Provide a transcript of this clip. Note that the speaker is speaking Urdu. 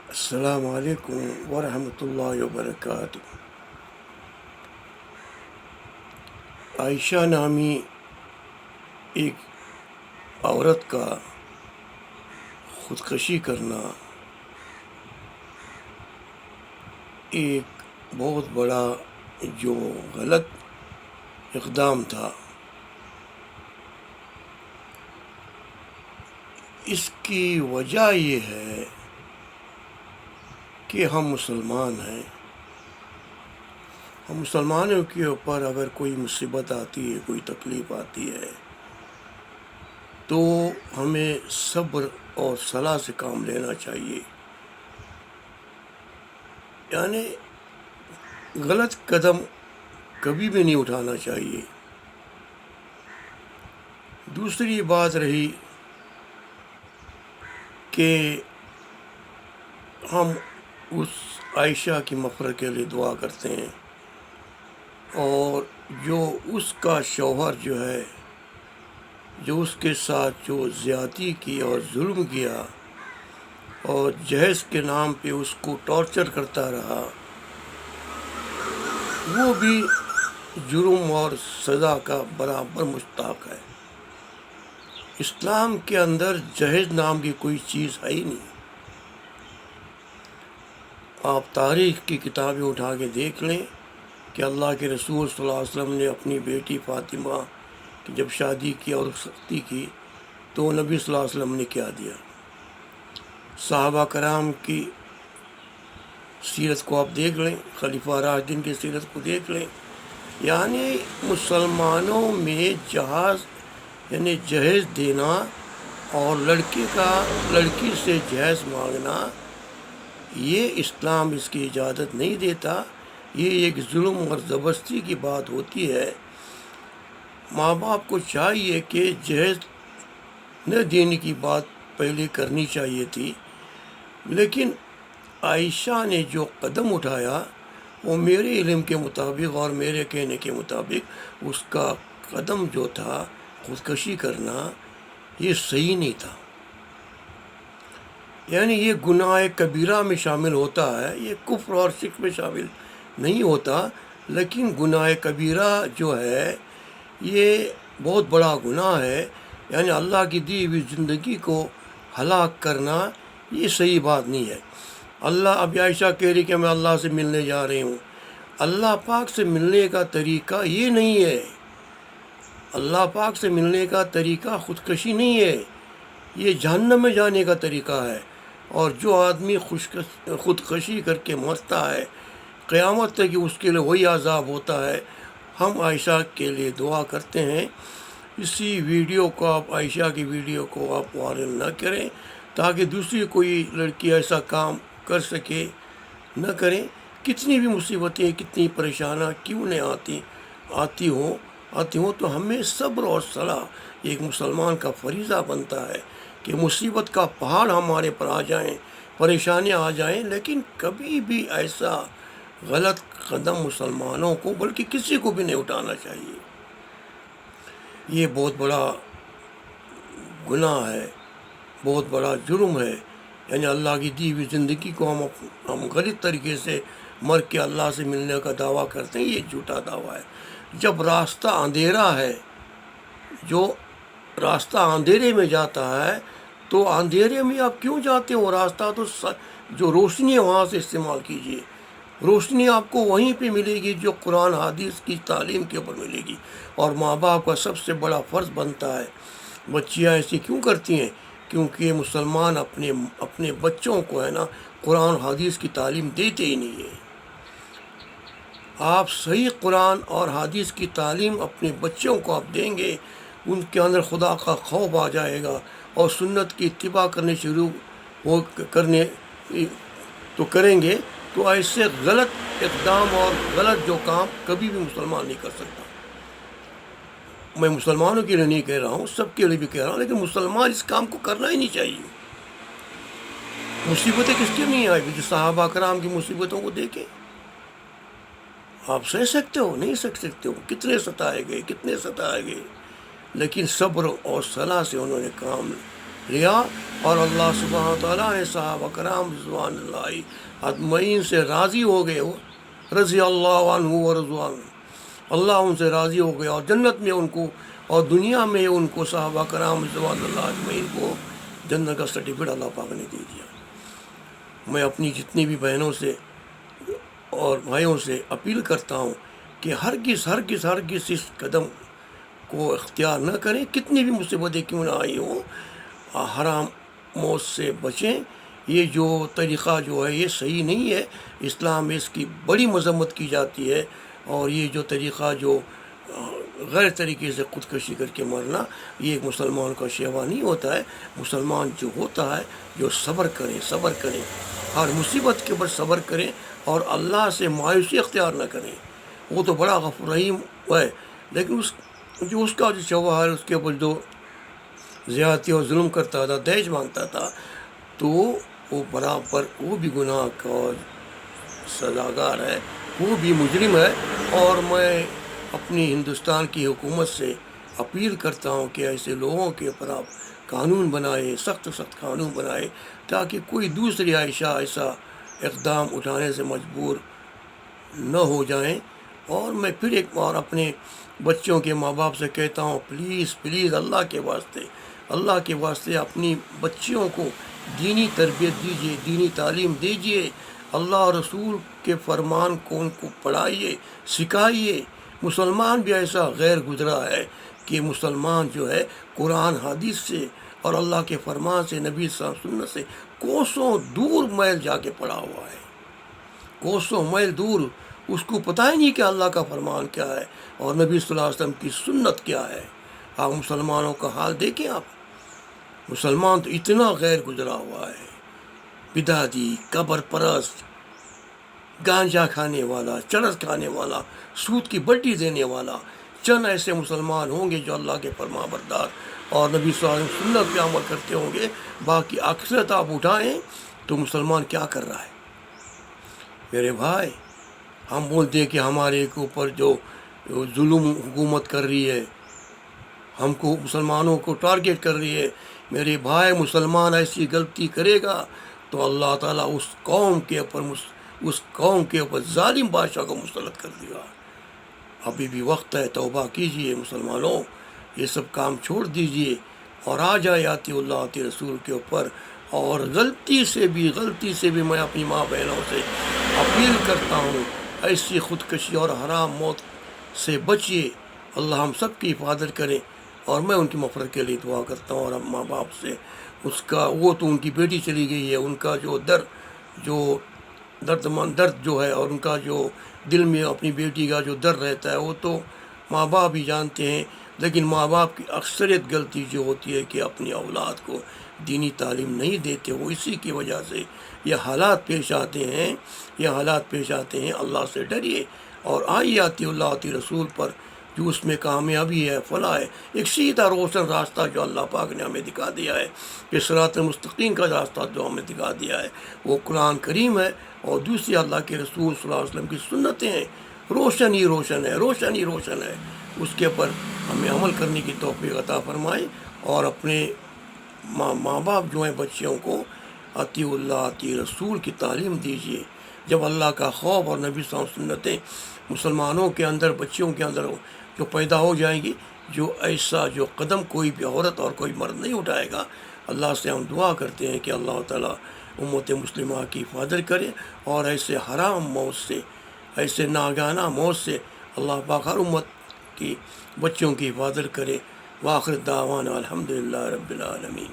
السلام علیکم ورحمۃ اللہ وبرکاتہ۔ عائشہ نامی ایک عورت کا خودکشی کرنا ایک بہت بڑا جو غلط اقدام تھا۔ اس کی وجہ یہ ہے کہ ہم مسلمان ہیں۔ ہم مسلمانوں کے اوپر اگر کوئی مصیبت آتی ہے، کوئی تکلیف آتی ہے، تو ہمیں صبر اور صلاح سے کام لینا چاہیے۔ یعنی غلط قدم کبھی بھی نہیں اٹھانا چاہیے۔ دوسری بات رہی کہ ہم اس عائشہ کی مغفرت کے لیے دعا کرتے ہیں، اور جو اس کا شوہر جو ہے، جو اس کے ساتھ جو زیادتی کی اور ظلم کیا اور جہیز کے نام پہ اس کو ٹارچر کرتا رہا، وہ بھی جرم اور سزا کا برابر مستحق ہے۔ اسلام کے اندر جہیز نام کی کوئی چیز ہے ہی نہیں۔ آپ تاریخ کی کتابیں اٹھا کے دیکھ لیں کہ اللہ کے رسول صلی اللہ علیہ وسلم نے اپنی بیٹی فاطمہ کی جب شادی کی اور سختی کی تو نبی صلی اللہ علیہ وسلم نے کیا دیا۔ صحابہ کرام کی سیرت کو آپ دیکھ لیں، خلیفہ راشدین کی سیرت کو دیکھ لیں۔ یعنی مسلمانوں میں جہیز دینا اور لڑکی سے جہیز مانگنا، یہ اسلام اس کی اجازت نہیں دیتا۔ یہ ایک ظلم اور زبردستی کی بات ہوتی ہے۔ ماں باپ کو چاہیے کہ جہیز نہ دینے کی بات پہلے کرنی چاہیے تھی، لیکن عائشہ نے جو قدم اٹھایا وہ میرے علم کے مطابق اور میرے کہنے کے مطابق اس کا قدم جو تھا خودکشی کرنا، یہ صحیح نہیں تھا۔ یعنی یہ گناہ کبیرہ میں شامل ہوتا ہے، یہ کفر اور شرک میں شامل نہیں ہوتا، لیکن گناہ کبیرہ جو ہے یہ بہت بڑا گناہ ہے۔ یعنی اللہ کی دی ہوئی زندگی کو ہلاک کرنا، یہ صحیح بات نہیں ہے۔ اب عائشہ کہہ رہی کہ میں اللہ سے ملنے جا رہی ہوں۔ اللہ پاک سے ملنے کا طریقہ یہ نہیں ہے۔ اللہ پاک سے ملنے کا طریقہ خودکشی نہیں ہے، یہ جہنم میں جانے کا طریقہ ہے۔ اور جو آدمی خودکشی کر کے مرتا ہے، قیامت تک اس کے لیے وہی عذاب ہوتا ہے۔ ہم عائشہ کے لیے دعا کرتے ہیں۔ اسی ویڈیو کو آپ، عائشہ کی ویڈیو کو آپ وائرل نہ کریں تاکہ دوسری کوئی لڑکی ایسا کام کر سکے نہ کریں۔ کتنی بھی مصیبتیں، کتنی پریشانیاں کیوں نہیں آتی ہوں تو ہمیں صبر اور صلاح ایک مسلمان کا فریضہ بنتا ہے کہ مصیبت کا پہاڑ ہمارے پر آ جائیں، پریشانیاں آ جائیں، لیکن کبھی بھی ایسا غلط قدم مسلمانوں کو بلکہ کسی کو بھی نہیں اٹھانا چاہیے۔ یہ بہت بڑا گناہ ہے، بہت بڑا جرم ہے۔ یعنی اللہ کی دی ہوئی زندگی کو ہم غلط طریقے سے مر کے اللہ سے ملنے کا دعویٰ کرتے ہیں، یہ جھوٹا دعویٰ ہے۔ جب راستہ اندھیرا ہے، جو راستہ اندھیرے میں جاتا ہے، تو اندھیرے میں آپ کیوں جاتے ہو؟ راستہ تو جو روشنی ہے وہاں سے استعمال کیجیے۔ روشنی آپ کو وہیں پہ ملے گی جو قرآن حدیث کی تعلیم کے اوپر ملے گی۔ اور ماں باپ کا سب سے بڑا فرض بنتا ہے۔ بچیاں ایسی کیوں کرتی ہیں؟ کیونکہ مسلمان اپنے بچوں کو قرآن حدیث کی تعلیم دیتے ہی نہیں ہیں۔ آپ صحیح قرآن اور حدیث کی تعلیم اپنے بچوں کو آپ دیں گے، ان کے اندر خدا کا خوف آ جائے گا اور سنت کی اتباع کریں گے، تو ایسے غلط اقدام اور غلط جو کام کبھی بھی مسلمان نہیں کر سکتا۔ میں مسلمانوں کے لیے نہیں کہہ رہا ہوں، سب کے لیے بھی کہہ رہا ہوں، لیکن مسلمان اس کام کو کرنا ہی نہیں چاہیے۔ مصیبتیں کس کے نہیں آئے گی؟ صحابہ کرام کی مصیبتوں کو دیکھیں۔ آپ سہ سکتے ہو؟ نہیں سکھ سکتے ہو۔ کتنے ستائے گئے، لیکن صبر اور صلاح سے انہوں نے کام ریا، اور اللہ سبحانہ تعالیٰ نے صحابہ کرام رضوان اللہ اجمعین سے راضی ہو گئے ہو، رضی اللہ عنہ و رضوان، اللہ ان سے راضی ہو گیا، اور جنت میں ان کو اور دنیا میں ان کو صحابہ کرام رضوان اللہ اجمعین کو جنت کا سرٹیفکیٹ اللہ پاک نے دے دیا۔ میں اپنی جتنی بھی بہنوں سے اور بھائیوں سے اپیل کرتا ہوں کہ ہرگز ہرگز ہرگز اس قدم کو اختیار نہ کریں، کتنی بھی مصیبتیں کیوں نہ آئی ہوں، حرام موت سے بچیں۔ یہ جو طریقہ جو ہے یہ صحیح نہیں ہے، اسلام میں اس کی بڑی مذمت کی جاتی ہے، اور یہ جو طریقہ جو غیر طریقے سے خودکشی کر کے مرنا، یہ ایک مسلمان کا شیوا نہیں ہوتا ہے۔ مسلمان جو ہوتا ہے جو صبر کریں ہر مصیبت کے اوپر صبر کریں، اور اللہ سے مایوسی اختیار نہ کریں۔ وہ تو بڑا غفور رحیم ہے، لیکن اس کا جو شوہر ہے اس کے اوپر جو زیادتی اور ظلم کرتا تھا، دہیج مانگتا تھا، تو وہ برابر وہ بھی گناہ کا سزاگار ہے، وہ بھی مجرم ہے۔ اور میں اپنی ہندوستان کی حکومت سے اپیل کرتا ہوں کہ ایسے لوگوں کے اوپر آپ قانون بنائے، سخت قانون بنائے، تاکہ کوئی دوسری عائشہ ایسا اقدام اٹھانے سے مجبور نہ ہو جائیں۔ اور میں پھر ایک بار اپنے بچوں کے ماں باپ سے کہتا ہوں، پلیز اللہ کے واسطے اپنی بچیوں کو دینی تربیت دیجیے، دینی تعلیم دیجیے، اللہ اور رسول کے فرمان کو ان کو پڑھائیے، سکھائیے۔ مسلمان بھی ایسا غیر گزرا ہے کہ مسلمان جو ہے قرآن حدیث سے اور اللہ کے فرمان سے، نبی صلی اللہ علیہ وسلم سے کوسوں دور میل جا کے پڑا ہوا ہے، کوسوں میل دور۔ اس کو پتہ ہی نہیں کہ اللہ کا فرمان کیا ہے اور نبی صلی اللہ علیہ وسلم کی سنت کیا ہے۔ آپ مسلمانوں کا حال دیکھیں، آپ مسلمان تو اتنا غیر گزرا ہوا ہے، بدعتی، قبر پرست، گانجا کھانے والا، چرس کھانے والا، سود کی بٹی دینے والا۔ چند ایسے مسلمان ہوں گے جو اللہ کے فرما بردار اور نبی صلی اللہ علیہ وسلم سنت پہ عمل کرتے ہوں گے، باقی اکثریت آپ اٹھائیں تو مسلمان کیا کر رہا ہے؟ میرے بھائی، ہم بولتے ہیں کہ ہمارے اوپر جو ظلم حکومت کر رہی ہے، ہم کو مسلمانوں کو ٹارگیٹ کر رہی ہے۔ میرے بھائی، مسلمان ایسی غلطی کرے گا تو اللہ تعالیٰ اس قوم کے اوپر ظالم بادشاہ کو مسلط کر دے گا۔ ابھی بھی وقت ہے، توبہ کیجئے مسلمانوں، یہ سب کام چھوڑ دیجئے اور آ جائے آتی اللہ آتی رسول کے اوپر۔ اور غلطی سے بھی میں اپنی ماں بہنوں سے اپیل کرتا ہوں، ایسی خودکشی اور حرام موت سے بچیے۔ اللہ ہم سب کی حفاظت کرے، اور میں ان کی مغفرت کے لیے دعا کرتا ہوں۔ اور اب ماں باپ سے وہ تو ان کی بیٹی چلی گئی ہے، ان کا جو درد جو ہے، اور ان کا جو دل میں اپنی بیٹی کا جو درد رہتا ہے، وہ تو ماں باپ ہی جانتے ہیں۔ لیکن ماں باپ کی اکثریت غلطی جو ہوتی ہے کہ اپنی اولاد کو دینی تعلیم نہیں دیتے، وہ اسی کی وجہ سے یہ حالات پیش آتے ہیں۔ اللہ سے ڈریے اور آئیے آتی اللہ آتی رسول پر، جو اس میں کامیابی ہے، فلاح ہے، ایک سیدھا روشن راستہ جو اللہ پاک نے ہمیں دکھا دیا ہے، کہ صراط مستقیم کا راستہ جو ہمیں دکھا دیا ہے وہ قرآن کریم ہے، اور دوسری اللہ کے رسول صلی اللہ علیہ وسلم کی سنتیں ہیں۔ روشن ہی روشن ہے، اس کے اوپر ہمیں عمل کرنے کی توفیق عطا فرمائے۔ اور اپنے ماں باپ جو ہیں بچیوں کو اطیع اللہ اطیع رسول کی تعلیم دیجیے۔ جب اللہ کا خوف اور نبی صلی اللہ علیہ وسلم سنتیں مسلمانوں کے اندر، بچیوں کے اندر جو پیدا ہو جائیں گی، جو ایسا جو قدم کوئی بھی عورت اور کوئی مرد نہیں اٹھائے گا۔ اللہ سے ہم دعا کرتے ہیں کہ اللہ تعالیٰ امت مسلمہ کی حفاظت کرے، اور ایسے حرام موت سے، ایسے ناگہانہ موت سے اللہ پاک ہر امت کی بچوں کی حفاظت کرے۔ وآخر دعوانا الحمدللہ رب العالمین۔